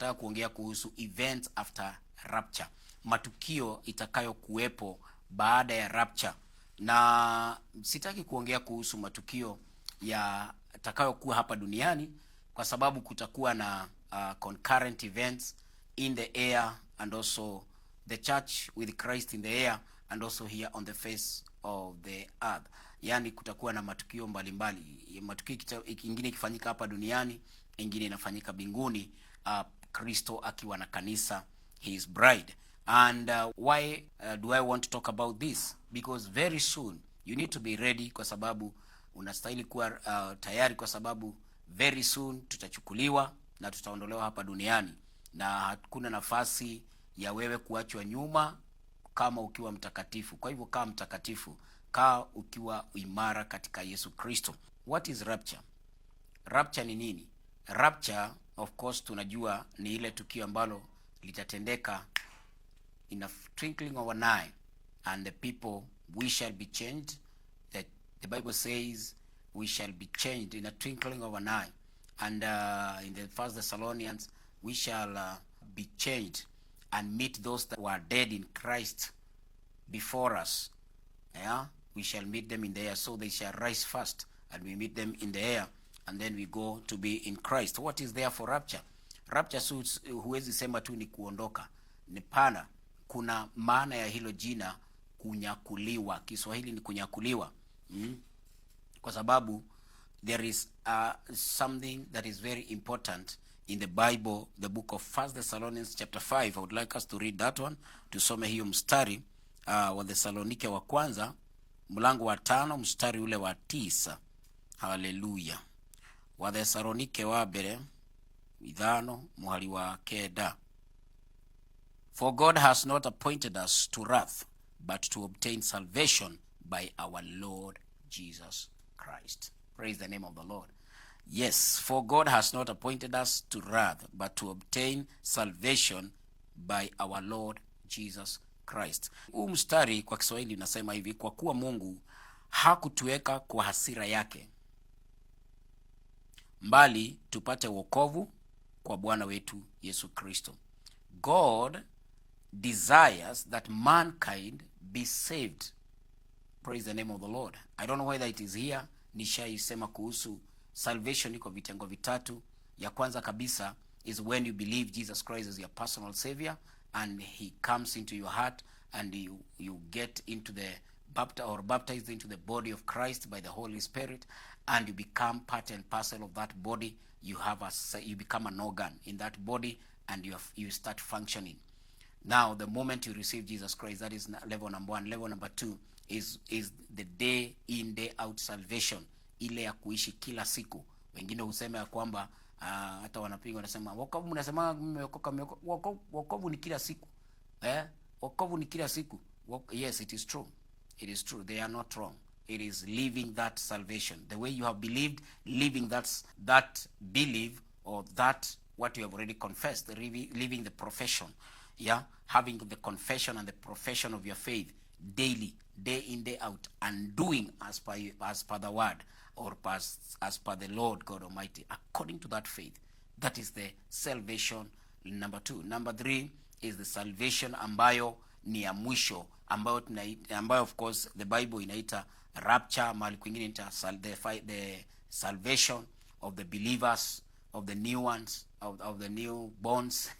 tunataka kuongea kuhusu events after rapture, matukio itakayo kuwepo baada ya rapture. Na sitaki kuongea kuhusu matukio ya itakayokuwa hapa duniani, kwa sababu kutakuwa na concurrent events in the air, and also the church with Christ in the air, and also here on the face of the earth. Yani kutakuwa na matukio mbalimbali. Matukio ingine ikifanyika hapa duniani, ingine inafanyika mbinguni, Kristo akiwa na kanisa, his bride. And why do I want to talk about this? Because very soon you need to be ready, kwa sababu unastahili kuwa tayari, kwa sababu very soon tutachukuliwa na tutaondolewa hapa duniani, na hakuna nafasi ya wewe kuachwa nyuma kama ukiwa mtakatifu. Kwa hivyo kaa mtakatifu, kaa ukiwa imara katika Yesu Kristo. What is rapture? Rapture ni nini? Rapture, of course, tunajua ni ile tukio ambalo litatendeka in a twinkling of an eye, and the people, we shall be changed. The Bible says we shall be changed in a twinkling of an eye. And in the First Thessalonians, we shall be changed and meet those that were dead in Christ before us. Yeah, we shall meet them in the air. So they shall rise first, and we meet them in the air, and then we go to be in Christ. What is there for rapture? Rapture suits, huwezi sema tu ni kuondoka. Ni pana. Kuna maana ya hilo jina kunyakuliwa. Kiswahili ni kunyakuliwa. Kwa sababu there is something that is very important in the Bible, the book of First Thessalonians chapter 5. I would like us to read that one. Tusome hiyo mstari wa Thesalonike wa kwanza, mlango wa 5, mstari ule wa 9. Hallelujah. Wa Thesalonike wa mbere 5 muhari wa 9. For God has not appointed us to wrath, but to obtain salvation by our Lord Jesus Christ. Praise the name of the Lord. Yes, for God has not appointed us to wrath, but to obtain salvation by our Lord Jesus Christ. Huu mstari kwa Kiswahili unasema hivi: kwa kuwa Mungu hakutuweka kwa hasira yake, mbali tupate wokovu kwa Bwana wetu Yesu Kristo. God desires that mankind be saved. Praise the name of the Lord. I don't know whether it is here. Nishaisema kuhusu salvation iko vitengo vitatu. Ya kwanza kabisa is when you believe Jesus Christ as your personal savior, and he comes into your heart, and you get into the baptized into the body of Christ by the Holy Spirit, and you become part and parcel of that body. You become an organ in that body, and you start functioning. Now, the moment you receive Jesus Christ, that is level number 1. Level number 2 is the day in, day out salvation, ile ya kuishi kila siku. Wengine husema ya kwamba hata wanapinga, wanasema wokovu, mnasema wokovu ni kila siku. Wokovu ni kila siku. Yes, it is true. It is true. They are not wrong. It is living that salvation. The way you have believed, living that belief, or that what you have already confessed, living the profession. Yeah, having the confession and the profession of your faith daily, day in, day out, and doing as per the word, or as per the Lord God Almighty, according to that faith. That is the salvation number 2. Number 3 is the salvation ambayo ni ya mwisho, ambayo of course the Bible inaita rapture, mahali kwingine inaita the salvation of the believers, of the new ones, of the new bonds.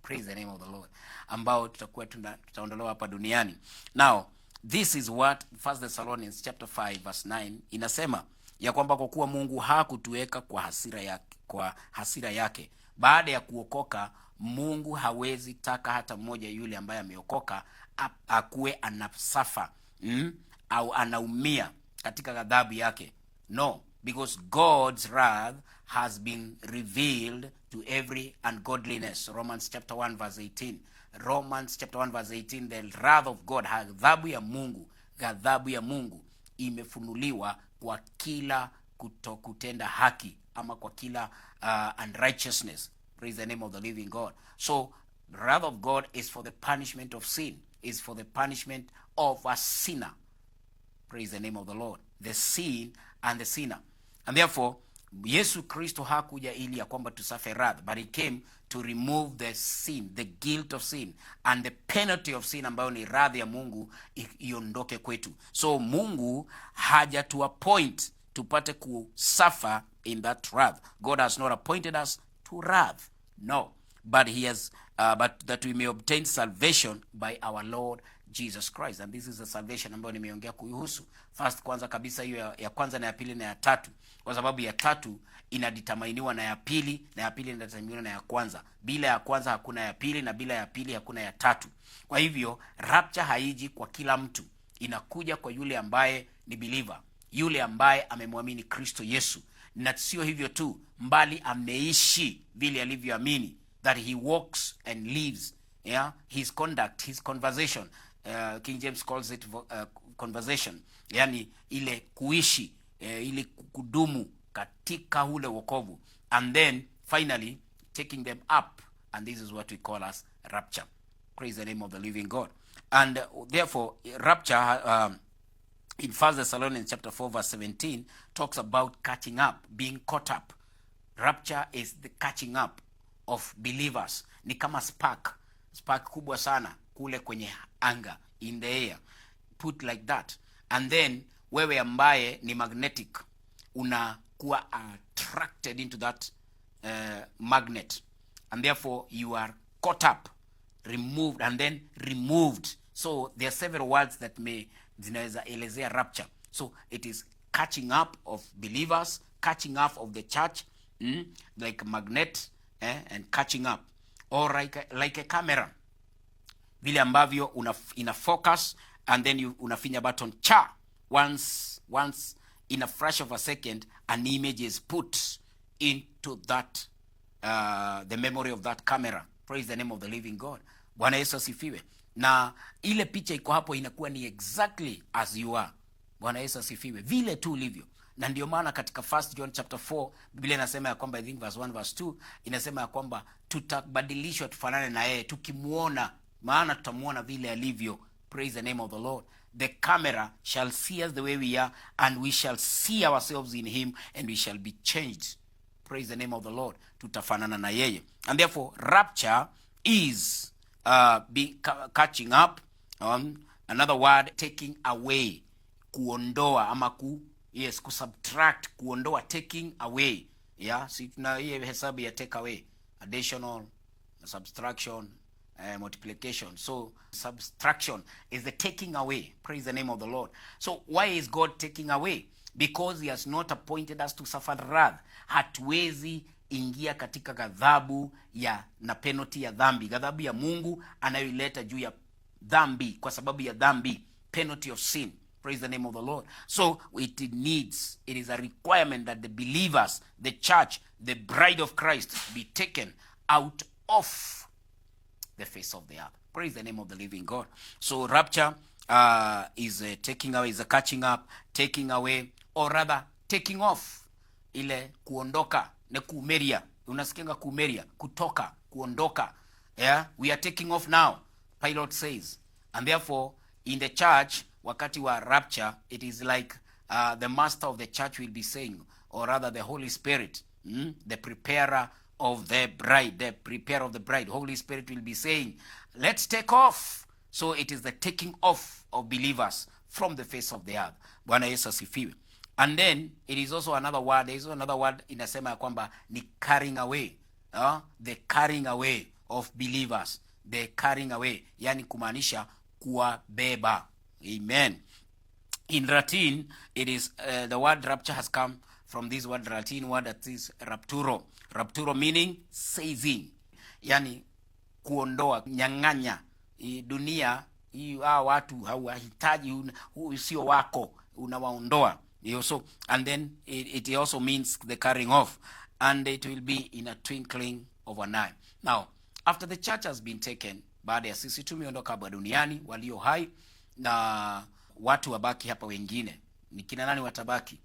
Praise the name of the Lord. Ambao tutaondolewa hapa duniani. Now, this is what 1 Thessalonians chapter 5 verse 9 inasema, ya kwamba kwa kuwa Mungu hakutuweka kwa hasira yake. Baada ya kuokoka, Mungu hawezi taka hata mmoja yule ambaye ameokoka akuwe anasafa au anaumia katika ghadhabu yake. No, because God's wrath has been revealed to every ungodliness. Romans chapter 1 verse 18. Romans chapter 1 verse 18, the wrath of God, ghadhabu ya Mungu imefunuliwa kwa kila kutokutenda haki, ama kwa kila unrighteousness. Praise the name of the living God. So the wrath of God is for the punishment of sin, is for the punishment of a sinner. Praise the name of the Lord. The sin and the sinner. And therefore, Yesu Kristo hakuja ili ya kwamba tusafe wrath, but he came to remove the sin, the guilt of sin and the penalty of sin, ambayo ni radhi ya Mungu iondoke kwetu. So Mungu haja to appoint tupate kusuffer in that wrath. God has not appointed us to wrath, no, but he has but that we may obtain salvation by our Lord Jesus Christ. And this is the salvation ambayo nimeongea kuihusu. First, kwanza kabisa hiyo ya kwanza na ya pili na ya tatu, kwa sababu ya tatu inaditamainiwa na ya pili, na ya pili inaditamainiwa na ya kwanza. Bila ya kwanza hakuna ya pili, na bila ya pili hakuna ya tatu. Kwa hivyo rapture haiji kwa kila mtu, inakuja kwa yule ambaye ni believer, yule ambaye amemwamini Kristo Yesu. Na sio hivyo tu, mbali ameishi vile alivyoamini, that he walks and lives, yeah, his conduct, his conversation, King James calls it conversation, yani ile kuishi, ile kudumu katika ule wokovu, and then finally taking them up, and this is what we call as rapture. Praise the name of the living God. And therefore rapture in 1 Thessalonians chapter 4 verse 17 talks about catching up, being caught up. Rapture is the catching up of believers. Ni kama spark kubwa sana kule kwenye anga, in the air, put like that, and then wewe ambaye ni magnetic unakuwa attracted into that magnet, and therefore you are caught up, removed, and then removed. So there are several words that zinaweza elezea rapture. So it is catching up of believers, catching up of the church, like a magnet, and catching up, or like a camera, vile ambavyo ina focus, and then unafinya button cha, once in a fraction of a second an image is put into that the memory of that camera. Praise the name of the living God. Bwana Yesu asifiwe. Na ile picha iko hapo inakuwa ni exactly as you are. Bwana Yesu asifiwe, vile tu ulivyo. Na ndio maana katika 1 John chapter 4 Biblia inasema ya kwamba, I think verse 1 verse 2 inasema ya kwamba tutabadilishwa tufanane na yeye tukimuona, maana tutamuona vile alivyo. Praise the name of the Lord. The camera shall see us the way we are, and we shall see ourselves in him, and we shall be changed. Praise the name of the Lord. Tutafanana na yeye. And therefore rapture is catching up. Another word, taking away, kuondoa ama kusubtract, kuondoa, taking away. Yeah, si tuna hiyo hesabu ya take away, additional, subtraction, multiplication. So subtraction is the taking away. Praise the name of the Lord. So why is God taking away? Because he has not appointed us to suffer wrath. Hatuwezi ingia katika ghadhabu na penalty ya dhambi, ghadhabu ya Mungu anayoileta juu ya dhambi kwa sababu ya dhambi, penalty of sin. Praise the name of the Lord. So it is a requirement that the believers, the church, the bride of Christ be taken out of the face of the earth. Praise the name of the living God. So rapture is taking away, is a catching up, taking away, or rather taking off. Ile kuondoka, ne kumeria. Unasikianga kumeria, kutoka, kuondoka. Yeah, we are taking off now, Pilate says. And therefore in the church, wakati wa rapture, it is like the master of the church will be saying, or rather the Holy Spirit, the preparer of the bride, the preparer of the bride, Holy Spirit will be saying, let's take off. So it is the taking off of believers from the face of the earth. Bwana Yesu asifiwe. And then it is also another word, there is another word inasema ya kwamba ni carrying away, the carrying away of believers, the carrying away, yani kumaanisha kuwabeba. Amen. In Latin, it is the word rapture has come from this word, Latin word, that is rapturo. Rapturo meaning seizing, yani kuondoa, nyang'anya. Dunia hii watu hawahitaji, sio wako, unawaondoa. Also, and then it also means the carrying off, and it will be in a twinkling of an eye. Now, after the church has been taken, baada ya sisi tumeondoka hapa duniani walio hai, na watu wabaki hapa wengine, ni kina nani watabaki?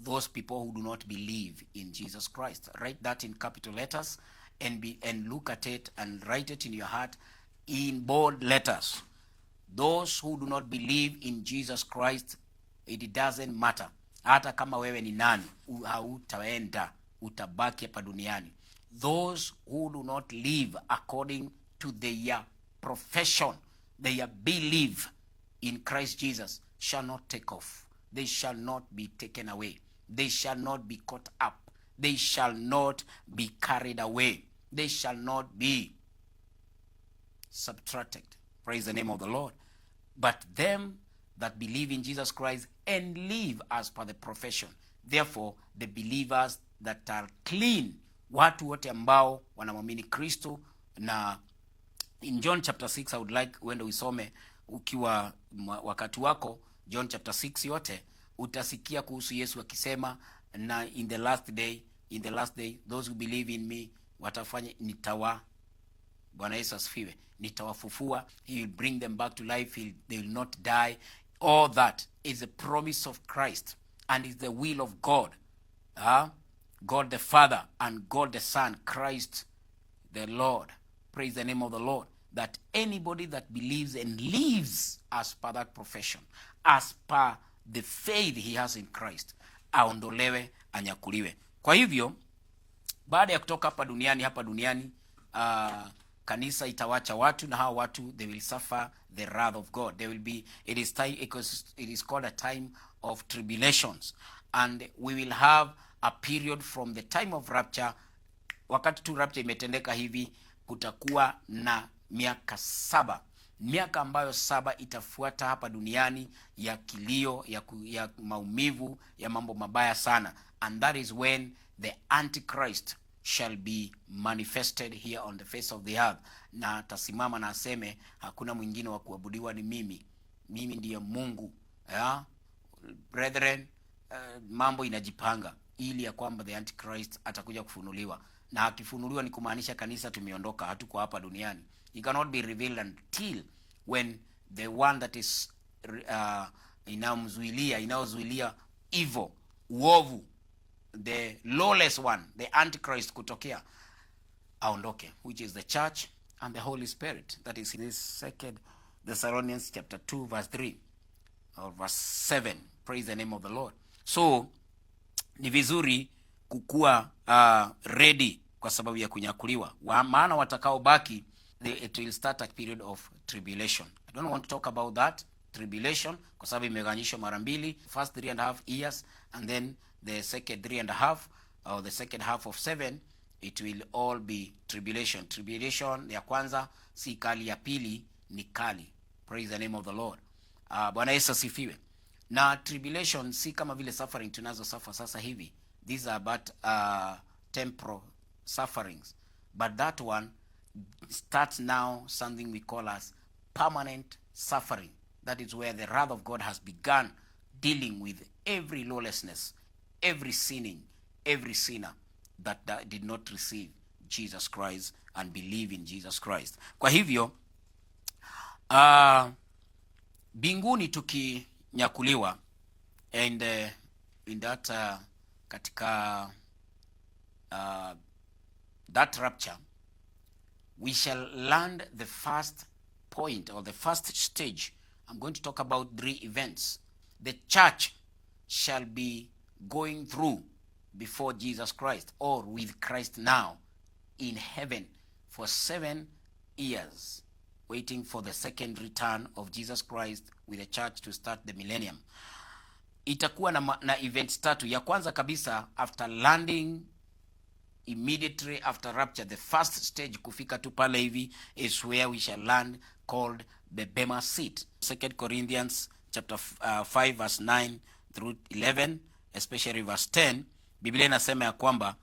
Those people who do not believe in Jesus Christ. Write that in capital letters and look at it and write it in your heart in bold letters. Those who do not believe in Jesus Christ, it doesn't matter. Hata kama wewe ni nani, hautaenda utabaki hapa duniani. Those who do not live according to their profession, their belief in Christ Jesus, shall not take off. They shall not be taken away. They shall not be caught up. They shall not be carried away. They shall not be subtracted. Praise the name of the Lord. But them that believe in Jesus Christ and live as per the profession. Therefore, the believers that are clean, watu wote ambao wanamwamini Kristo. Na in John chapter 6, I would like uende usome ukiwa wakati wako. John chapter 6 yote utasikia kuhusu Yesu akisema, na in the last day those who believe in me watafanya Bwana Yesu asifiwe, nitawafufua. He will bring them back to life. They will not die. All that is a promise of Christ and is the will of God. God the Father and God the Son, Christ the Lord. Praise the name of the Lord. That anybody that believes and lives as per that profession, as per the faith he has in Christ, aondolewe, anyakuliwe. Kwa hivyo, baada ya kutoka hapa duniani, kanisa itawacha watu, na hao watu, they will suffer the wrath of God. They will be, it is called a time of tribulations, and we will have a period from the time of rapture. Wakati tu rapture imetendeka hivi, kutakuwa na miaka 7, miaka ambayo 7 itafuata hapa duniani ya kilio, ya maumivu, ya mambo mabaya sana. And that is when the Antichrist shall be manifested here on the face of the earth. Na tasimama na aseme, hakuna mwingine wa kuabudiwa ni mimi ndiye Mungu. Brethren, mambo inajipanga ili ya kwamba the Antichrist atakuja kufunuliwa. Na akifunuliwa ni kumaanisha kanisa tumeondoka, hatuko hapa duniani. He cannot be revealed until when the one that is inaozuilia evil, uovu, the lawless one, the Antichrist kutokea, aondoke, which is the church and the Holy Spirit. That is in this 2 Thessalonians chapter 2 verse 3 or verse 7. Praise the name of the Lord. So ni vizuri kukua ready kwa sababu ya kunyakuliwa. Maana watakao baki, it will start a period of tribulation. I don't want to talk about that tribulation kwa sababu imegawanyishwa mara mbili, first 3.5 years and then the second 3.5, or the second half of 7, it will all be tribulation. Tribulation ya kwanza si kali, ya pili ni kali. Praise the name of the Lord. Bwana Yesu asifiwe. Na tribulation si kama vile suffering tunazo suffer sasa hivi. These are but temporal sufferings. But that one starts now something we call as permanent suffering. That is where the wrath of God has begun dealing with every lawlessness, every sinning, every sinner that did not receive Jesus Christ and believe in Jesus Christ. Kwa hivyo, binguni tukinyakuliwa, and in that katika that rapture, we shall land the first point, or the first stage. I'm going to talk about 3 events. The church shall be going through before Jesus Christ, or with Christ now in heaven for 7 years, waiting for the second return of Jesus Christ with the church to start the millennium. Itakuwa na events 3. Ya kwanza kabisa, after landing, immediately after rapture, the first stage kufika tu pale hivi is where we shall land, called the Bema seat. 2 Corinthians chapter 5 verse 9 through 11, especially verse 10, Biblia inasema ya kwamba,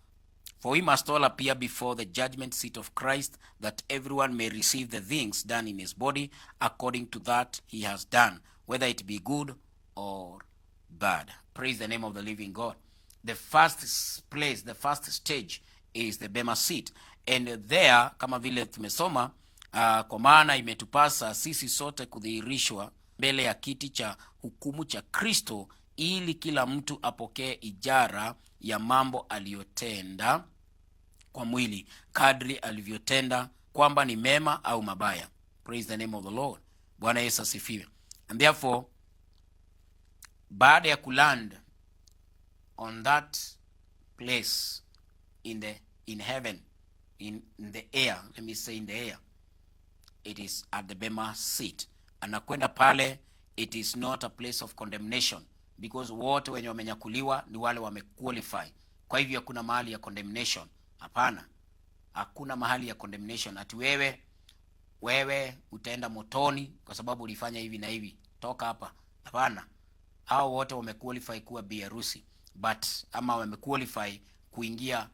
for we must all appear before the judgment seat of Christ, that everyone may receive the things done in his body according to that he has done, whether it be good or bad. Praise the name of the living God. The first place, the first stage is the Bema seat. And there, kama vile tumesoma, kwa maana imetupasa sisi sote kudhihirishwa mbele ya kiti cha hukumu cha Kristo, ili kila mtu apokee ijara ya mambo aliyotenda kwa mwili, kadri alivyotenda, kwamba ni mema au mabaya. Praise the name of the Lord. Bwana Yesu asifiwe. And therefore, baada ya kuland on that place in heaven, in the air, let me say in the air, it is at the Bema seat. Anakwenda pale, it is not a place of condemnation, because wote wenye wamenyakuliwa ni wale wamequalify. Kwa hivyo hakuna mahali ya condemnation. Hapana, hakuna mahali ya condemnation ati wewe utaenda motoni kwa sababu ulifanya hivi na hivi, toka hapa. Hapana, hao wote wamequalify kuwa biharusi, but ama wamequalify kuingia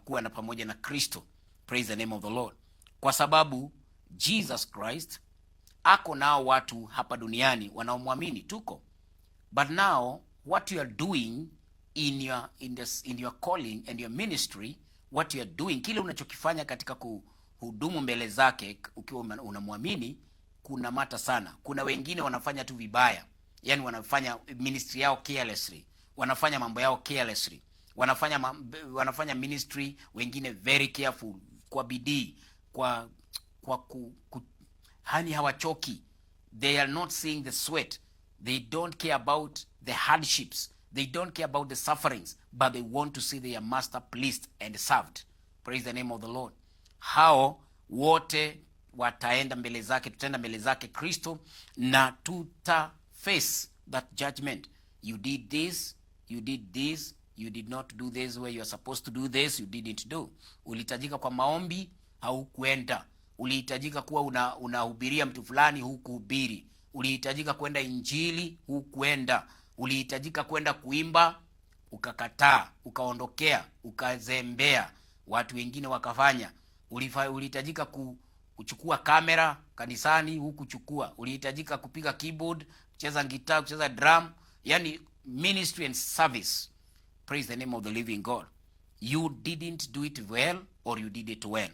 kuwa na pamoja na Kristo. Praise the name of the Lord. Kwa sababu Jesus Christ ako nao watu hapa duniani wanaomwamini, tuko. But now what you are doing in your calling and your ministry, what you are doing, kile unachokifanya katika kuhudumu mbele zake ukiwa unamwamini, kuna mata sana. Kuna wengine wanafanya tu vibaya, yani wanafanya ministry yao carelessly, wanafanya mambo yao carelessly, wanafanya ministry, wengine very careful, kwa bidii, hani hawachoki. They are not seeing the sweat. They don't care about the hardships. They don't care about the sufferings, but they want to see their master pleased and served. Praise the name of the Lord. Hao wote wataenda mbele zake, tutaenda mbele zake Kristo, na tuta face that judgment. You did this, you did this, you did not do this where you are supposed to do this, you didn't do. Ulihitajika kwa maombi, haukuenda. Ulihitajika kuwa unahubiria mtu fulani, hukuhubiri. Ulihitajika kwenda injili, hukuenda. Ulihitajika kwenda kuimba, ukakataa, ukaondokea, ukazembea, watu wengine wakafanya. Ulihitajika kuchukua kamera kanisani, hukuchukua. Ulihitajika kupiga keyboard, kucheza gitaa, kucheza drum, yani ministry and service. Praise the name of the living God. You didn't do it well, or you did it well.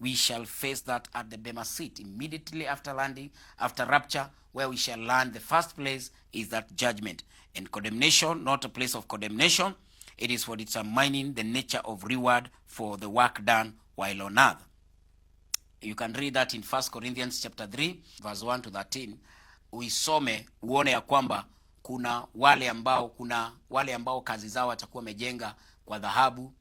We shall face that at the Bema seat immediately after landing, after rapture, where we shall land. The first place is that judgment and condemnation, not a place of condemnation. It is for determining the nature of reward for the work done while on earth. You can read that in 1 Corinthians chapter 3 verse 1 to 13. Uisome uone ya kwamba kuna wale ambao kazi zao watakuwa wamejenga kwa dhahabu,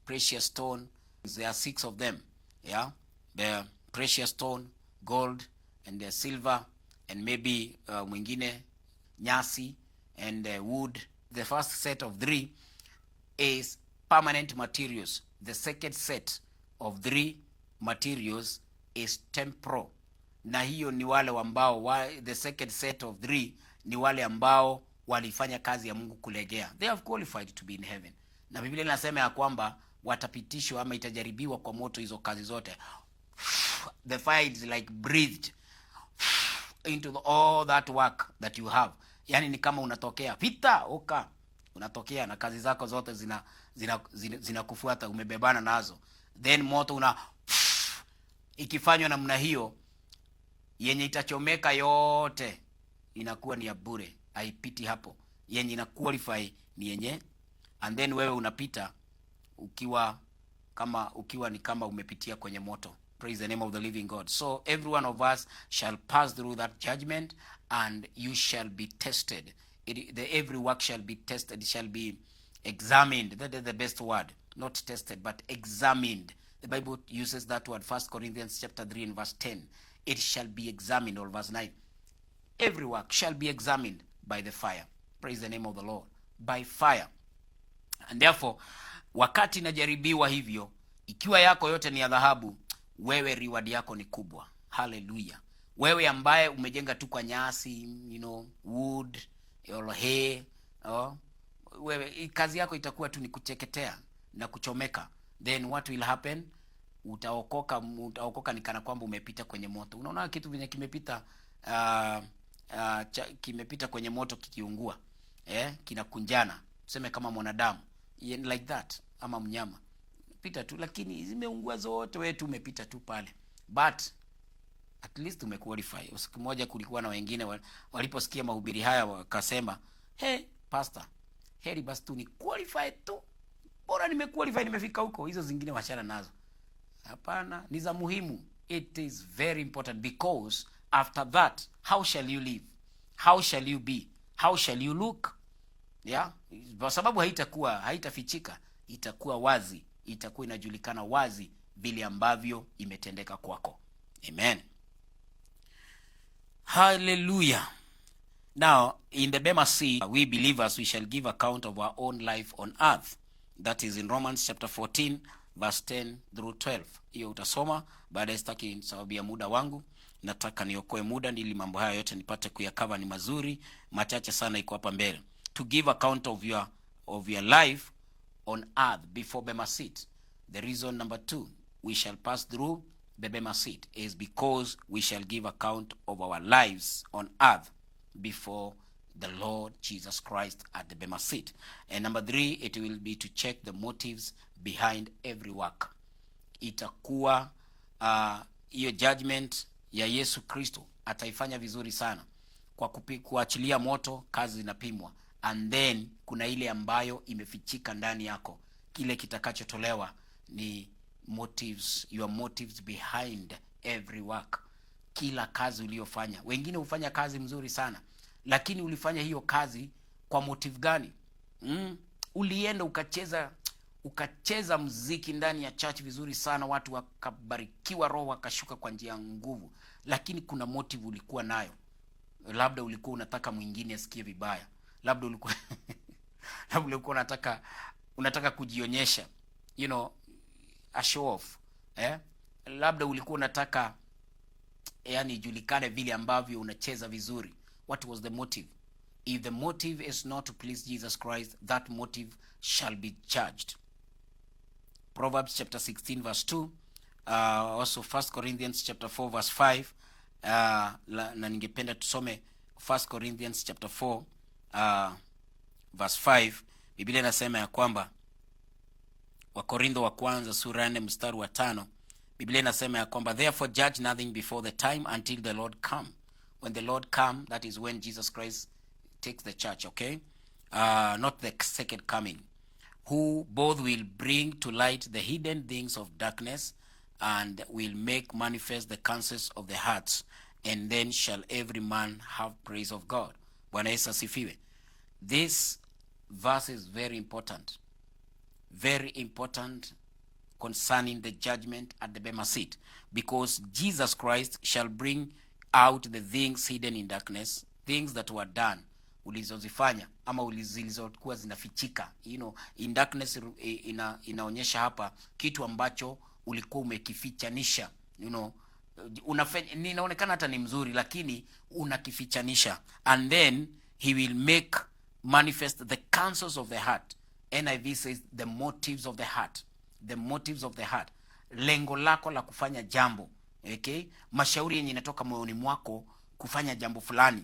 precious stone. There are 6 of them. Yeah, the precious stone, gold, and the silver, and maybe mwingine nyasi and wood. The first set of 3 is permanent materials. The second set of 3 materials is temporal. Na hiyo ni wale ambao the second set of 3 ni wale ambao walifanya kazi ya Mungu kulegea. They have qualified to be in heaven. Na Biblia inasema ya kwamba watapitishwa ama itajaribiwa kwa moto hizo kazi zote. The fire is like breathed into all that work that you have. Yani ni kama unatokea pita unatokea na kazi zako zote zinakufuata, umebebana nazo. Then moto ikifanywa namna hiyo, yenye itachomeka yote inakuwa ni ya bure, haipiti hapo. Yenye ina qualify ni yenye, and then wewe unapita ukiwa ni kama umepitia kwenye moto. Praise the name of the living God. So every one of us shall pass through that judgment, and you shall be tested. Every work shall be tested, shall be examined. That is the best word. Not tested, but examined. The Bible uses that word, 1 Corinthians chapter 3 and verse 10. It shall be examined, or verse 9. Every work shall be examined by the fire. Praise the name of the Lord. By fire. And therefore, wakati inajaribiwa hivyo, ikiwa yako yote ni ya dhahabu, wewe reward yako ni kubwa. Hallelujah. Wewe ambaye umejenga tu kwa nyasi, wood, or hay, wewe kazi yako itakuwa tu ni kucheketea na kuchomeka. Then what will happen? Utaokoka ni kana kwamba umepita kwenye moto. Unaona kitu venye kimepita kimepita kwenye moto kikiungua, kinakunjana, tuseme kama mwanadamu, like that, ama mnyama pita tu, lakini zimeungua zote, wewe tu umepita tu pale, but at least umequalify. Siku moja kulikuwa na wengine waliposikia mahubiri haya wakasema, hey pastor, heri basi tu ni qualify tu, bora nimequalify, nimefika huko, hizo zingine wachana nazo. Hapana, ni za muhimu. It is very important, because after that, how shall you live? How shall you be? How shall you look? Yeah, kwa sababu haitafichika, itakuwa wazi, itakuwa inajulikana wazi vile ambavyo imetendeka kwako. Amen. Hallelujah. Now, in the Bema Seat, we believers, we shall give account of our own life on earth. That is in Romans chapter 14, verse 10 through 12. Hiyo utasoma. Baadaye sitaki sababu ya muda wangu, nataka niokoe muda ili mambo haya yote nipate kuyakava. Ni mazuri, machache sana iko hapa mbele. To give account of your life on earth before Bema Seat. The reason number 2, we shall pass through the Bema Seat, is because we shall give account of our lives on earth before the Lord Jesus Christ at the Bema Seat. And number 3, it will be to check the motives behind every work. Itakuwa hiyo judgment ya Yesu Kristo ataifanya vizuri sana kwa kuachilia moto, kazi zinapimwa, and then kuna ile ambayo imefichika ndani yako. Kile kitakachotolewa ni motives, your motives behind every work. Kila kazi uliyofanya. Wengine hufanya kazi mzuri sana, lakini ulifanya hiyo kazi kwa motive gani? Ulienda ukacheza muziki ndani ya church vizuri sana, watu wakabarikiwa, roho wakashuka kwa njia ya nguvu, lakini kuna motive ulikuwa nayo. Labda ulikuwa unataka mwingine asikie vibaya, labda ulikuwa labda ulikuwa unataka kujionyesha, a show off, labda ulikuwa unataka ijulikane vile ambavyo unacheza vizuri. What was the motive? If the motive is not to please Jesus Christ, that motive shall be judged. Proverbs chapter 16 verse 2, also 1 Corinthians chapter 4 verse 5, na ningependa tusome 1 Corinthians chapter 4 verse 5. Biblia inasema ya kwamba, Wakorintho wa kwanza sura 4 mstari wa 5, Biblia inasema ya kwamba, therefore judge nothing before the time until the Lord come. When the Lord come, that is when Jesus Christ takes the church, okay? Not the second coming. Who both will bring to light the hidden things of darkness and will make manifest the counsels of the hearts, and then shall every man have praise of God. Bwana Yesu asifiwe. This verse is very important. Very important concerning the judgment at the Bema Seat, because Jesus Christ shall bring out the things hidden in darkness, things that were done, ulizozifanya ama zilizokuwa zinafichika. In darkness inaonyesha hapa kitu ambacho ulikuwa umekifichanisha. Inaonekana hata ni mzuri, lakini unakifichanisha. And then he will make manifest the counsels of the heart. NIV says the motives of the heart. The motives of the heart. Lengo lako la kufanya jambo. Okay? Mashauri yenye inatoka moyoni mwako kufanya jambo fulani.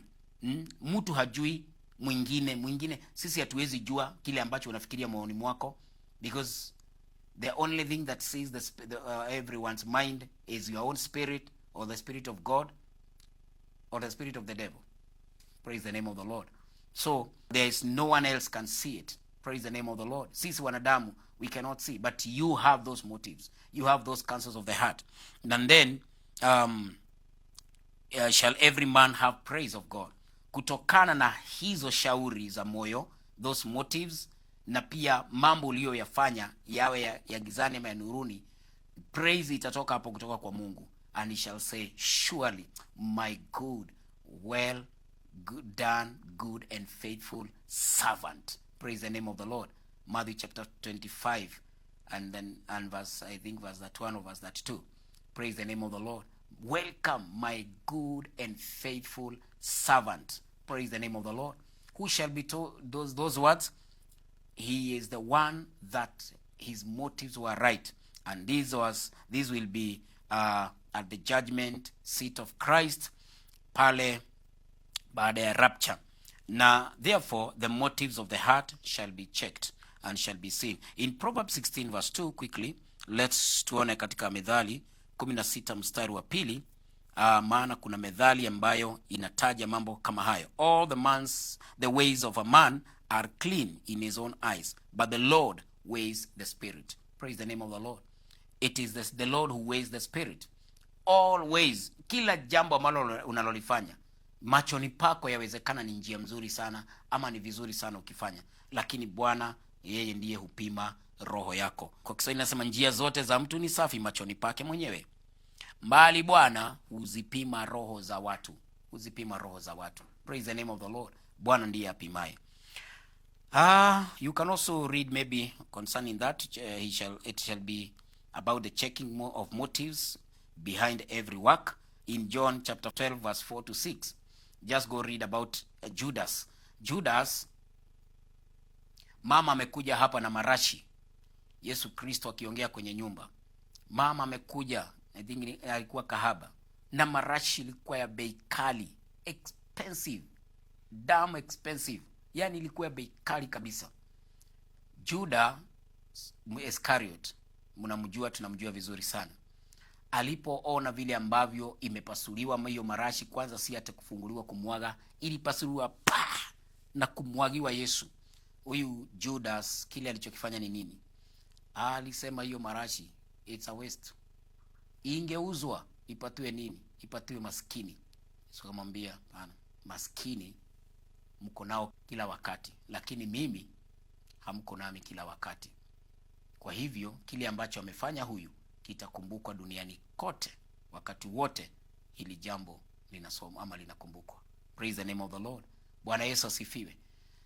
Mtu hajui mwingine. Sisi hatuwezi jua kile ambacho unafikiria moyoni mwako, because the only thing that sees everyone's mind is your own spirit, or the spirit of God, or the spirit of the devil. Praise the name of the Lord. So there is no one else can see it. Praise the name of the Lord. Sisi wanadamu, we cannot see, but you have those motives. You have those counsels of the heart. And then shall every man have praise of God. Kutokana na hizo shauri za moyo, those motives, na pia mambo uliyoyafanya, yawe ya gizani ama ya nuruni, praise itatoka hapo kutoka kwa Mungu. And he shall say, surely my good, done, good and faithful servant. Praise the name of the Lord. Matthew chapter 25 and verse 1 or verse 2. Praise the name of the Lord. Welcome, my good and faithful servant. Praise the name of the Lord. Who shall be told those words? He is the one that his motives were right. And these will be at the judgment seat of Christ, pale baada ya rapture. Now, therefore, the motives of the heart shall be checked and shall be seen. In Proverbs 16 verse 2, quickly, let's tuone katika Methali 16 mstari wa 2, maana kuna methali ambayo inataja mambo kama hayo. All the ways of a man are clean in his own eyes, but the Lord weighs the spirit. Praise the name of the Lord. It is the Lord who weighs the spirit. Always, kila jambo ambalo unalolifanya, machoni pako yawezekana ni njia mzuri sana ama ni vizuri sana ukifanya, lakini Bwana yeye ndiye hupima roho yako. Kwa Kiswahili nasema njia zote za mtu ni safi machoni pake mwenyewe, mbali Bwana huzipima roho za watu. Huzipima roho za watu. Praise the name of the Lord. Bwana ndiye apimaye. You can also read maybe concerning that. It shall be about the checking of motives behind every work in John chapter 12 verse 4 to 6. Just go read about Judas. Judas, mama amekuja hapa na marashi. Yesu Kristo akiongea kwenye nyumba. Mama amekuja, I think alikuwa kahaba, na marashi ilikuwa ya bei kali, expensive, damn expensive. Yani ilikuwa bei kali kabisa. Judas Iscariot, mnamjua, tunamjua vizuri sana. Alipoona vile ambavyo imepasuliwa hiyo marashi, kwanza si hata kufunguliwa kumwaga, ilipasuliwa na kumwagiwa Yesu. Huyu Judas kile alichokifanya ni nini? Alisema hiyo marashi it's a waste. Ingeuzwa ipatiwe nini? Ipatiwe maskini. Yesu akamwambia, bana, maskini mko nao kila wakati, lakini mimi hamko nami kila wakati. Kwa hivyo kile ambacho amefanya huyu kitakumbukwa duniani kote, wakati wote hili jambo linasoma ama linakumbukwa. Praise the name of the Lord. Bwana Yesu asifiwe.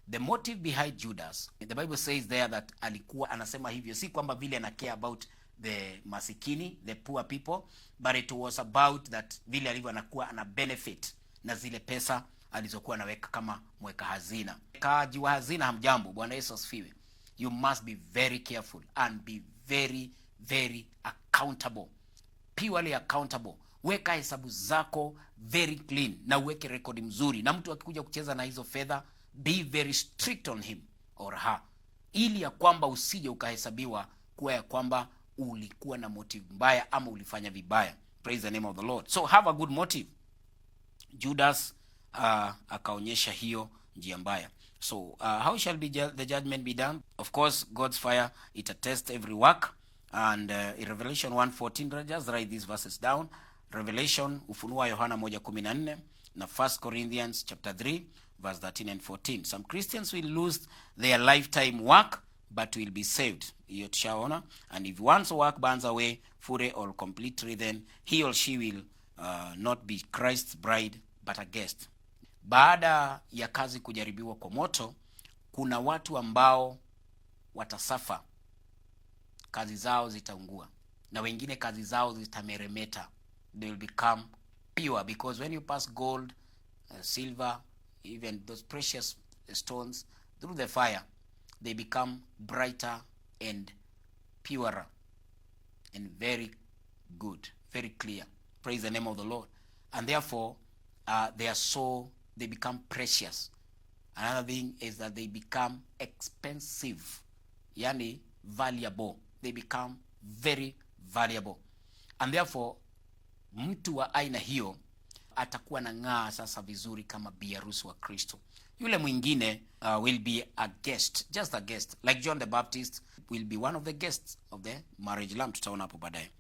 The motive behind Judas, the Bible says there that alikuwa anasema hivyo si kwamba vile ana care about the masikini, the poor people, but it was about that vile alivyo anakuwa ana benefit na zile pesa alizokuwa anaweka kama mweka hazina. Kaji wa hazina, hamjambo. Bwana Yesu asifiwe. You must be very careful and be very very accountable, purely accountable. Weka hesabu zako very clean na uweke rekodi mzuri, na mtu akikuja kucheza na hizo fedha, be very strict on him or her, ili ya kwamba usije ukahesabiwa kuwa ya kwamba ulikuwa na motive mbaya ama ulifanya vibaya. Praise the name of the Lord. So have a good motive. Judas akaonyesha hiyo njia mbaya. So how shall be the judgment be done? Of course, God's fire, it attests every work. And in Revelation 1:14, just write these verses down. Revelation, Ufunua Yohana 1:14, na 1 Corinthians chapter 3 verse 13 and 14. Some Christians will lose their lifetime work but will be saved. Hiyo tushaona. And if one's work burns away fully or completely, then he or she will not be Christ's bride but a guest. Baada ya kazi kujaribiwa kwa moto, kuna watu ambao watasafa, kazi zao zitaungua, na wengine kazi zao zitameremeta. They will become pure, because when you pass gold, silver, even those precious stones through the fire, they become brighter and purer and very good, very clear. Praise the name of the Lord. And therefore they become precious. Another thing is that they become expensive, yani valuable. They become very valuable. And therefore mtu wa aina hiyo atakuwa na ng'aa sasa vizuri kama biharusi wa Kristo. Yule mwingine will be a guest, just a guest, like John the Baptist will be one of the guests of the marriage lamb. Tutaona hapo baadaye.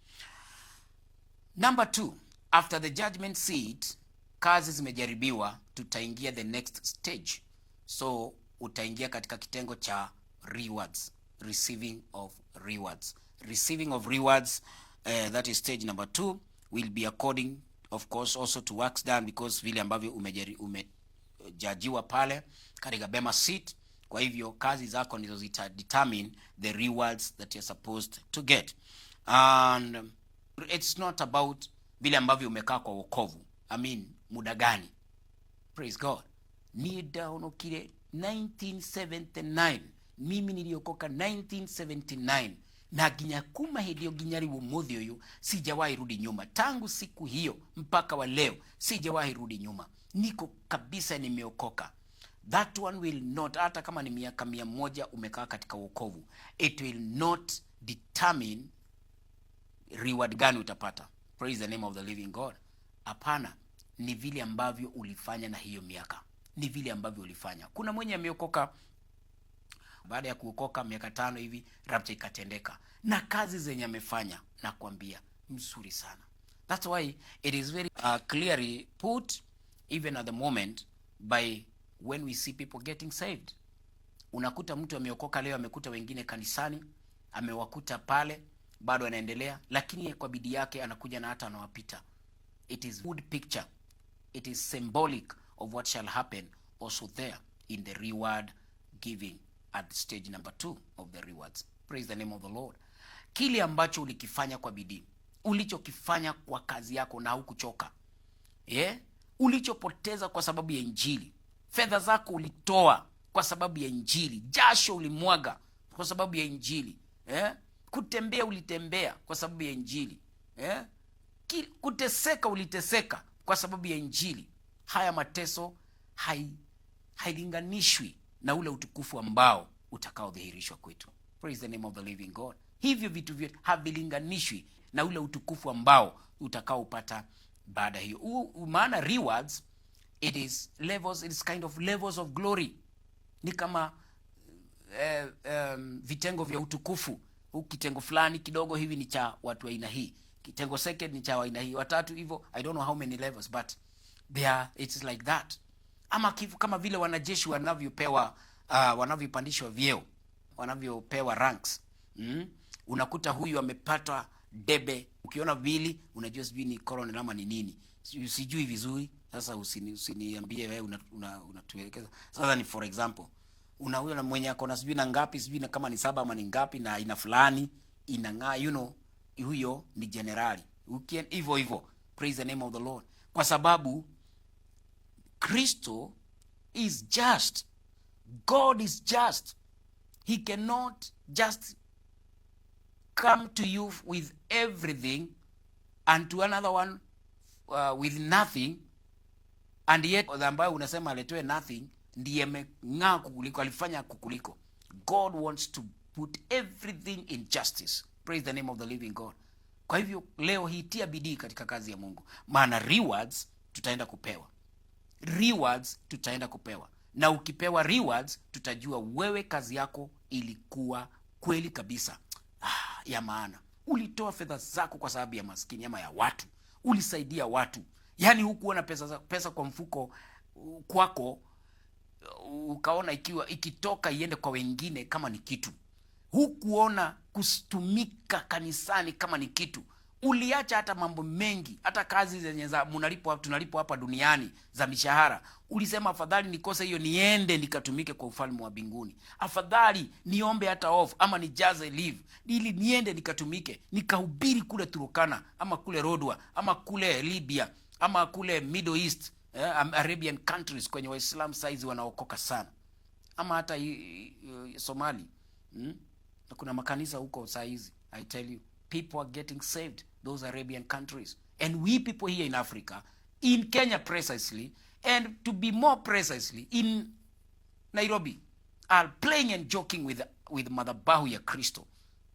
Number 2, after the judgment seat, kazi zimejaribiwa, tutaingia the next stage. So utaingia katika kitengo cha rewards, receiving of rewards. Receiving of rewards, that is stage number 2, will be according of course also to works done, because vile ambavyo umejajiwa pale katika bema seat. Kwa hivyo kazi zako ndizo zita determine the rewards that you're supposed to get. And it's not about vile ambavyo umekaa kwa wokovu. I mean, muda gani? Praise God. Nidaonokile 1979. Mimi niliokoka 1979. Na ginyakuma hidio ginyari umuthi uyu sijawahi rudi nyuma. Tangu siku hiyo mpaka wa leo sijawahi rudi nyuma. Niko kabisa nimeokoka. That one will not, hata kama ni miaka 100 umekaa katika wokovu, it will not determine reward gani utapata. Praise the name of the living God. Hapana, ni vile ambavyo ulifanya na hiyo miaka. Ni vile ambavyo ulifanya. Kuna mwenye ameokoka, baada ya kuokoka miaka 5 hivi rapture ikatendeka, na kazi zenye amefanya na kuambia mzuri sana. That's why it is very clearly put even at the moment by when we see people getting saved. Unakuta mtu ameokoka leo, amekuta wengine kanisani, amewakuta pale, bado anaendelea, lakini kwa bidii yake anakuja na hata anawapita. It is good picture. It is symbolic of what shall happen also there in the reward giving at stage number 2 of the rewards. Praise the name of the Lord. Kile ambacho ulikifanya kwa bidii, ulichokifanya kwa kazi yako na hukuchoka, ulichopoteza kwa sababu ya Injili, fedha zako ulitoa kwa sababu ya Injili, jasho ulimwaga kwa sababu ya Injili, kutembea ulitembea kwa sababu ya Injili, kuteseka uliteseka kwa sababu ya Injili. Haya mateso hailinganishwi na ule utukufu ambao utakaodhihirishwa kwetu. Praise the name of the living God. Hivyo vitu vyote havilinganishwi na ule utukufu ambao utakaopata baada hiyo. Maana rewards, it is levels, it is kind of levels of glory. Ni kama vitengo vya utukufu. Kitengo fulani kidogo hivi ni cha watu wa aina hii, kitengo second ni cha aina hii, watatu hivyo. I don't know how many levels, but it's like that. Ama kama vile wanajeshi wanavyopewa wanavyopandishwa vyeo, wanavyopewa ranks. Unakuta huyu amepata debe, ukiona vili unajua sijui ni colonel ama ni nini, sijui vizuri. Sasa usiniambie wewe unatuelekeza. Sasa ni for example, huyo na mwenye akona sijui na ngapi, sijui na kama ni 7 ama ni ngapi, na ina fulani inang'aa, huyo ni generali. Hivyo. Praise the name of the Lord. Kwa sababu Kristo is just. God is just. He cannot just come to you with everything and to another one with nothing, and yet ambayo unasema aletoe nothing ndiye ameng'aa kukuliko, alifanya kukuliko. God wants to put everything in justice. Praise the name of the living God. Kwa hivyo leo hii tia bidii katika kazi ya Mungu, maana rewards tutaenda kupewa. Na ukipewa rewards, tutajua wewe kazi yako ilikuwa kweli kabisa ya maana. Ulitoa fedha zako kwa sababu ya maskini ama ya watu, ulisaidia watu. Yaani hukuona pesa kwa mfuko kwako ukaona ikitoka iende kwa wengine kama ni kitu. Hukuona kutumika kanisani kama ni kitu. Uliacha hata mambo mengi, hata kazi zenye tunalipo hapa duniani za mishahara. Ulisema afadhali nikose hiyo niende nikatumike kwa ufalme wa mbinguni. Afadhali niombe hata off ama nijaze leave ili niende nikatumike, nikahubiri kule Turkana ama kule Rodwa ama kule Libya ama kule Middle East, Arabian countries kwenye Waislamu saizi wanaokoka sana, ama hata Somali. Na kuna makanisa huko saizi. I tell you, people are getting saved, those Arabian countries. And we people here in Africa, in Kenya precisely, and to be more precisely, in Nairobi, are playing and joking with madhabahu ya Kristo,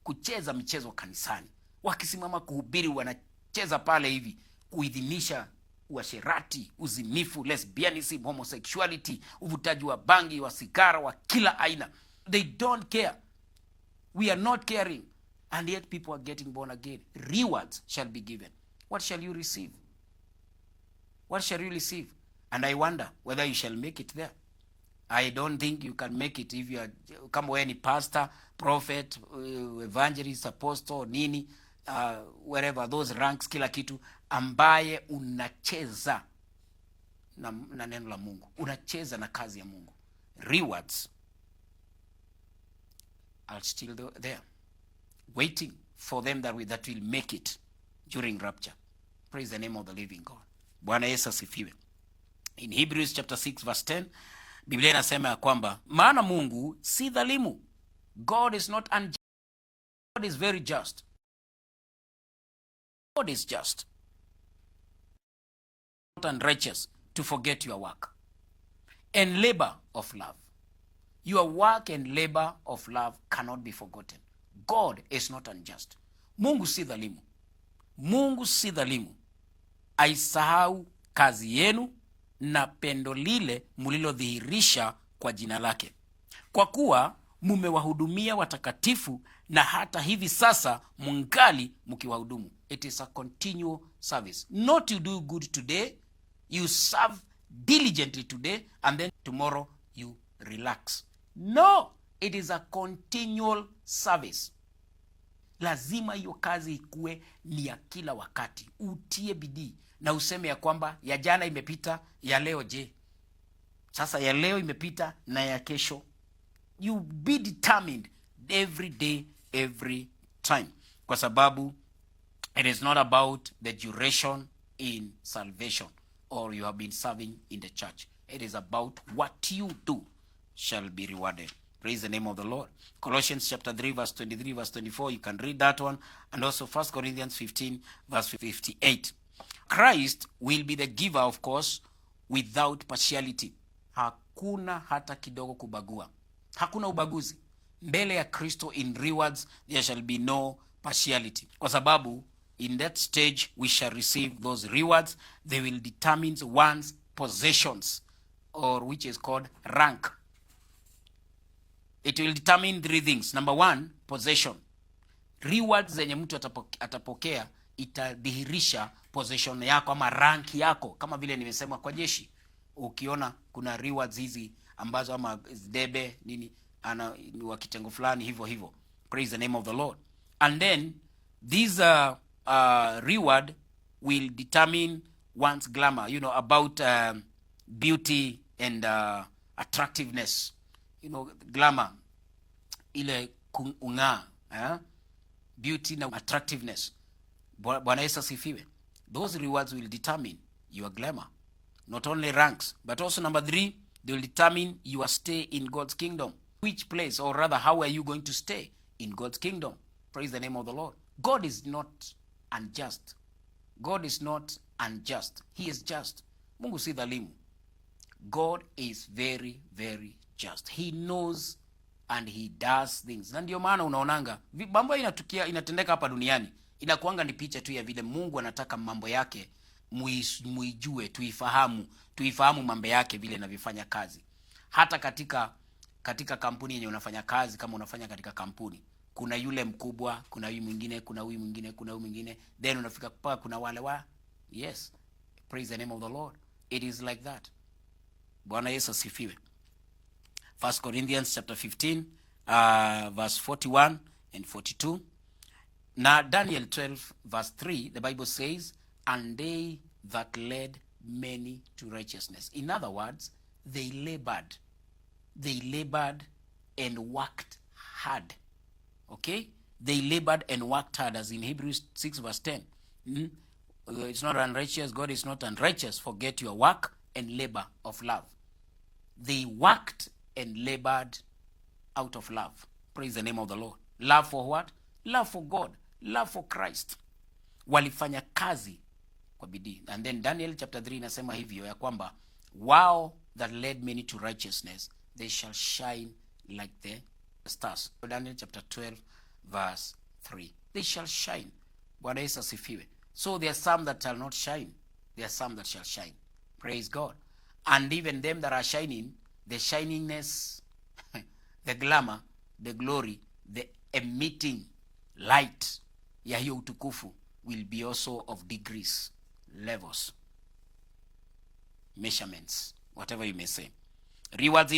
kucheza michezo kanisani. Wakisimama kuhubiri wanacheza pale hivi, kuidhinisha uasherati, uzinifu, lesbianism, homosexuality, uvutaji wa bangi, wa sigara, wa kila aina. They don't care. We are not caring. And yet people are getting born again. Rewards shall be given. What shall you receive? What shall you receive? And I wonder whether you shall make it there. I don't think you can make it if you are, kama wewe ni pastor, prophet, evangelist, apostle, nini, wherever those ranks, kila kitu, ambaye unacheza na neno la Mungu, unacheza na kazi ya Mungu. Rewards are still there, waiting for them that will make it during rapture. Praise the name of the living God. Bwana Yesu asifiwe. In Hebrews chapter 6 verse 10, Biblia inasema ya kwamba maana Mungu si dhalimu. God is not unjust. God is very just. God is just, not unrighteous to forget your work and labor of love. Your work and labor of love cannot be forgotten. God is not unjust. Mungu si dhalimu. Mungu si dhalimu. Aisahau kazi yenu na pendo lile mlilodhihirisha kwa jina lake, kwa kuwa mumewahudumia watakatifu na hata hivi sasa mungali mkiwahudumu. It is a continual service. Not you do good today, you serve diligently today, and then tomorrow you relax. No, it is a continual service. Lazima hiyo kazi ikuwe ni ya kila wakati. Utie bidii na useme ya kwamba ya jana imepita, ya leo je? Sasa ya leo imepita na ya kesho. You be determined every day, every time. Kwa sababu it is not about the duration in salvation or you have been serving in the church. It is about what you do shall be rewarded. Praise the name of the Lord. Colossians chapter 3 verse 23 verse 24, you can read that one. And also 1 Corinthians 15 verse 58. Christ will be the giver, of course, without partiality. Hakuna hata kidogo kubagua. Hakuna ubaguzi. Mbele ya Kristo in rewards there shall be no partiality. Kwa sababu in that stage we shall receive those rewards. They will determine one's possessions, or which is called rank. It will determine 3 things. Number 1, possession. Rewards zenye mtu atapokea itadhihirisha possession yako ama rank yako. Kama vile nimesema kwa jeshi, ukiona kuna rewards hizi ambazo ama debe nini ana wa kitengo fulani hivyo. Praise the name of the Lord. And then these reward will determine one's glamour, about beauty and attractiveness. Glamour, ile kung'aa, beauty na attractiveness. Bwana Yesu asifiwe. Those rewards will determine your glamour. Not only ranks, but also number 3, they will determine your stay in God's kingdom. Which place, or rather, how are you going to stay in God's kingdom? Praise the name of the Lord. God is not unjust. God is not unjust. He is just. Mungu si dhalimu. God is very, very just. He knows and he does things. Na ndio maana unaonanga mambo inatendeka hapa duniani, inakuanga ni picha tu ya vile Mungu anataka mambo yake muijue, tuifahamu mambo yake vile inavyofanya kazi. Hata katika kampuni yenye unafanya kazi, kama unafanya katika kampuni, kuna yule mkubwa, kuna huyu mwingine, kuna huyu mwingine, kuna huyu mwingine, then unafika mpaka kuna wale yes. Praise the name of the Lord. It is like that. Bwana Yesu asifiwe. 1 Corinthians chapter 15 verse 41 and 42. Now Daniel 12 verse 3, the Bible says, and they that led many to righteousness. In other words, they labored and worked hard. Okay? They labored and worked hard, as in Hebrews 6 verse 10. It's not unrighteous. God is not unrighteous. Forget your work and labor of love. They worked and labored out of love. Praise the name of the Lord. Love for what? Love for God. Love for Christ. Walifanya kazi kwa bidii. And then Daniel chapter 3 inasema hivyo ya kwamba wow, that led many to righteousness, they shall shine like the stars. Daniel chapter 12 verse 3. They shall shine. Bwana Yesu asifiwe. So there are some that shall not shine. There are some that shall shine. Praise God. And even them that are shining, the shiningness, the glamour, the glory, the emitting light ya hiyo utukufu will be also of degrees, levels, measurements, whatever you may say. Rewards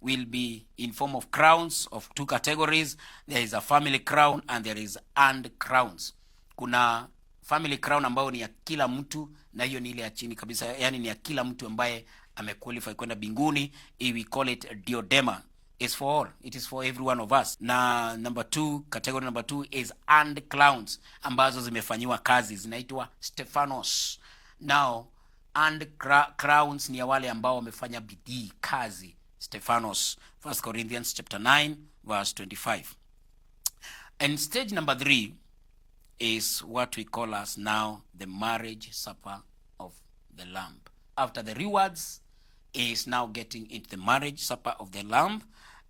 will be in form of crowns of 2 categories. There is a family crown and there is earned crowns. Kuna family crown ambayo ni ya kila mtu, na hiyo ni ile ya chini kabisa, yani ni ya kila mtu ambaye amequalify kwenda mbinguni. We call it diadema. It's for all. It is for every one of us. Na category number 2 is earned crowns, ambazo zimefanyiwa kazi, zinaitwa Stephanos. Now earned crowns ni ya wale ambao wamefanya bidii kazi, Stephanos. 1 Corinthians chapter 9 verse 25. And stage number 3 is what we call as now the marriage supper of the Lamb. After the rewards is now getting into the marriage supper of the Lamb,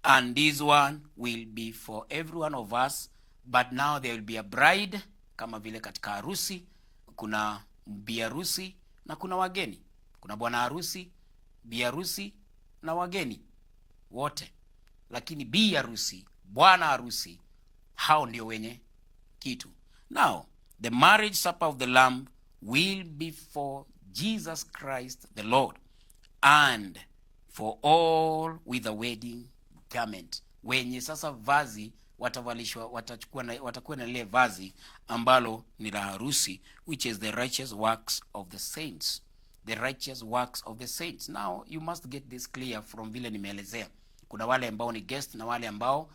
and this one will be for every one of us, but now there will be a bride, kama vile katika harusi kuna bi harusi na kuna wageni. Kuna bwana harusi, bi harusi na wageni wote. Lakini bi harusi, bwana harusi, hao ndio wenye kitu. Now, the marriage supper of the Lamb will be for Jesus Christ the Lord, and for all with a wedding garment. Wenye sasa vazi watavalishwa, watakuwa na lile vazi ambalo ni la harusi, which is the righteous works of the saints. The righteous works of the saints. Now you must get this clear from vile nimeelezea. Kuna wale ambao ni guest na wale ambao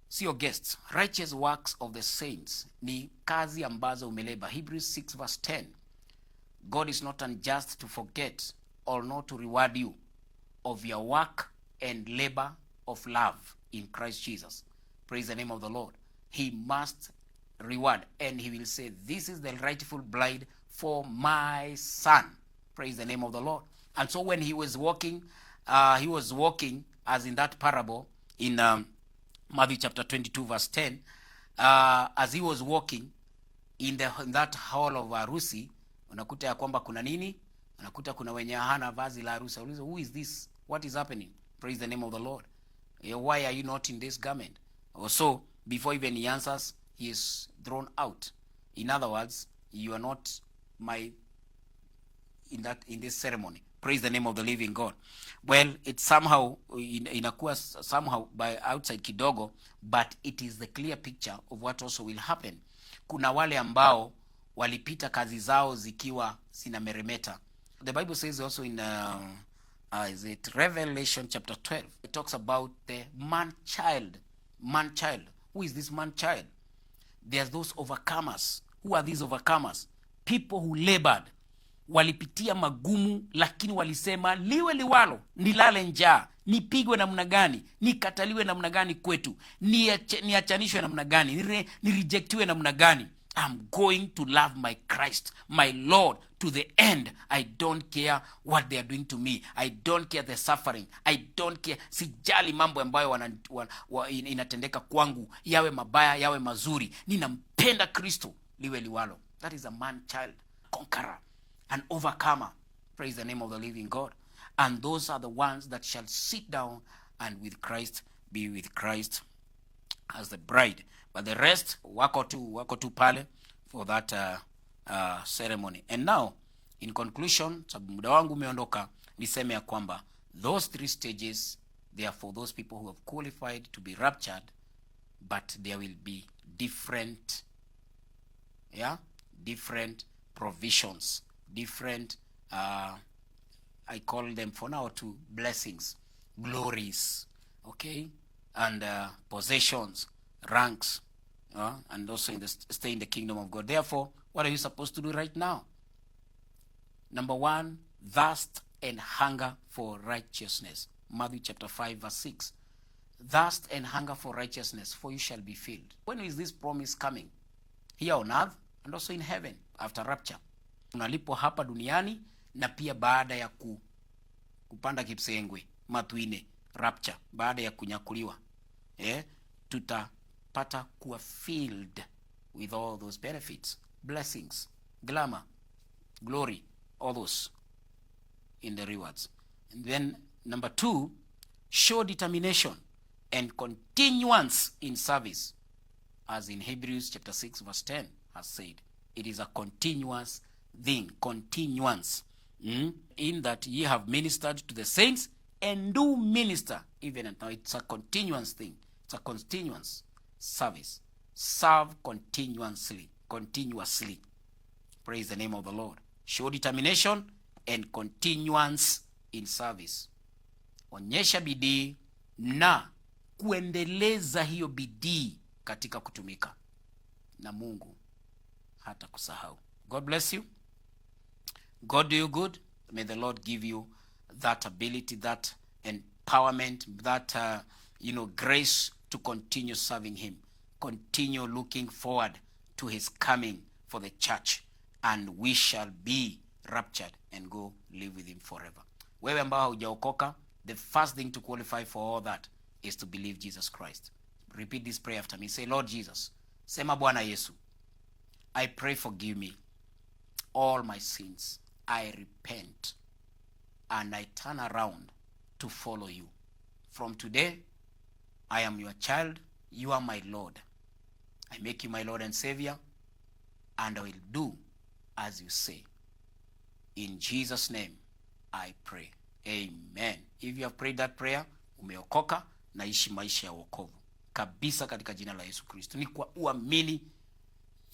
sio guests. Righteous works of the saints ni kazi ambazo umeleba. Hebrews 6 verse 10. God is not unjust to forget or not to reward you of your work and labor of love in Christ Jesus. Praise the name of the Lord. He must reward, and he will say, this is the rightful bride for my son. Praise the name of the Lord. And so when he was walking as in that parable in Matthew chapter 22 verse 10, as he was walking in that hall of harusi, unakuta ya kwamba kuna nini? Unakuta kuna wenye hana vazi la harusi. Who is this? What is happening? Praise the name of the Lord. Why are you not in this garment? So before even he answers, he is thrown out. In other words, you are not in this ceremony. Praise the name of the living God. Well, it's somehow inakuwa somehow by outside kidogo, but it is the clear picture of what also will happen. Kuna wale ambao walipita kazi zao zikiwa zinameremeta. The Bible says also in is it Revelation chapter 12, it talks about the man child. Who is this man child? There's those overcomers. Who are these overcomers? People who labored, walipitia magumu, lakini walisema liwe liwalo, nilale njaa, nipigwe namna gani, nikataliwe namna gani kwetu, niachanishwe namna gani, nirejectiwe namna gani, I'm going to love my Christ, my Lord, to the end. I don't care what they are doing to me. I don't care the suffering. I don't care. Sijali mambo ambayo inatendeka kwangu, yawe mabaya, yawe mazuri. Ninampenda Kristo, liwe liwalo. That is a man child, conqueror, an overcomer. Praise the name of the living God. And those are the ones that shall sit down and with Christ, be with Christ as the bride. But the rest wako tu pale for that ceremony. And now in conclusion, sababu muda wangu umeondoka, niseme ya kwamba those 3 stages, they are for those people who have qualified to be raptured, but there will be different provisions, different I call them for now to blessings, glories, okay, and possessions, ranks, and also stay in the kingdom of God. Therefore, what are you supposed to do right now? Number 1, thirst and hunger for righteousness. Matthew chapter 5 verse 6. Thirst and hunger for righteousness, for you shall be filled. When is this promise coming? Here on earth and also in heaven after rapture. Unalipo hapa duniani na pia baada ya kupanda kipsengwe, matwine, rapture, baada ya kunyakuliwa. Tutapata kuwa filled with all those benefits, blessings, glamour, glory, all those in the rewards. And then number 2, show determination and continuance in service, as in Hebrews chapter 6 verse 10 has said. It is a continuous thing, continuance, in that ye have ministered to the saints and do minister even now. It's a continuous thing. It's a continuous service. Serve continuously. Praise the name of the Lord. Show determination and continuance in service. Onyesha bidii na kuendeleza hiyo bidii katika kutumika, na Mungu hata kusahau. God bless you. God do you good. May the Lord give you that ability, that empowerment, that grace to continue serving him. Continue looking forward to his coming for the church, and we shall be raptured and go live with him forever. Wewe ambao hujaokoka, the first thing to qualify for all that is to believe Jesus Christ. Repeat this prayer after me. Say, Lord Jesus, sema Bwana Yesu, I pray forgive me all my sins. I repent and I turn around to follow you. From today, I am your child. You are my Lord. I make you my Lord and Savior, and I will do as you say. In Jesus' name, I pray. Amen. If you have prayed that prayer, umeokoka na ishi maisha ya wokovu. kabisa katika jina la Yesu Kristo. Ni kwa uamini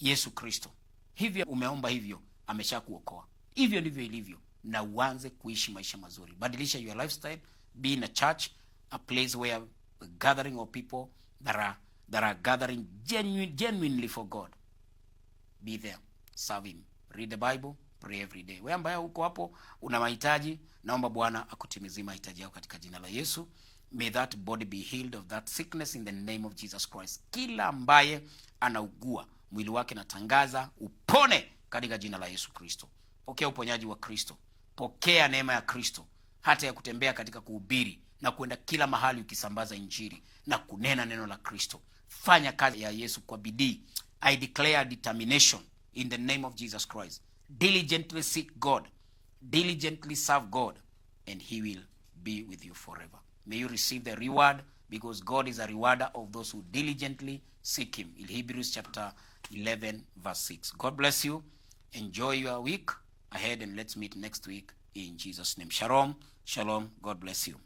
Yesu Kristo. Hivyo umeomba hivyo, ameshakuokoa. Hivyo ndivyo ilivyo, na uanze kuishi maisha mazuri. Badilisha your lifestyle. Be in a church, a place where a gathering of people that are gathering genuinely for God. Be there, serve him, read the Bible, pray every day. Wewe ambaye uko hapo una mahitaji, naomba Bwana akutimizia mahitaji yako katika jina la Yesu. May that body be healed of that sickness in the name of Jesus Christ. Kila ambaye anaugua mwili wake natangaza upone katika jina la Yesu Kristo. Pokea uponyaji wa Kristo. Pokea neema ya Kristo, hata ya kutembea katika kuhubiri na kwenda kila mahali ukisambaza injili na kunena neno la Kristo. Fanya kazi ya Yesu kwa bidii. I declare determination in the name of Jesus Christ. Diligently seek God. Diligently serve God, and he will be with you forever. May you receive the reward, because God is a rewarder of those who diligently seek him. In Hebrews chapter 11 verse 6. God bless you. Enjoy your week ahead, and let's meet next week in Jesus' name. Shalom. Shalom. God bless you.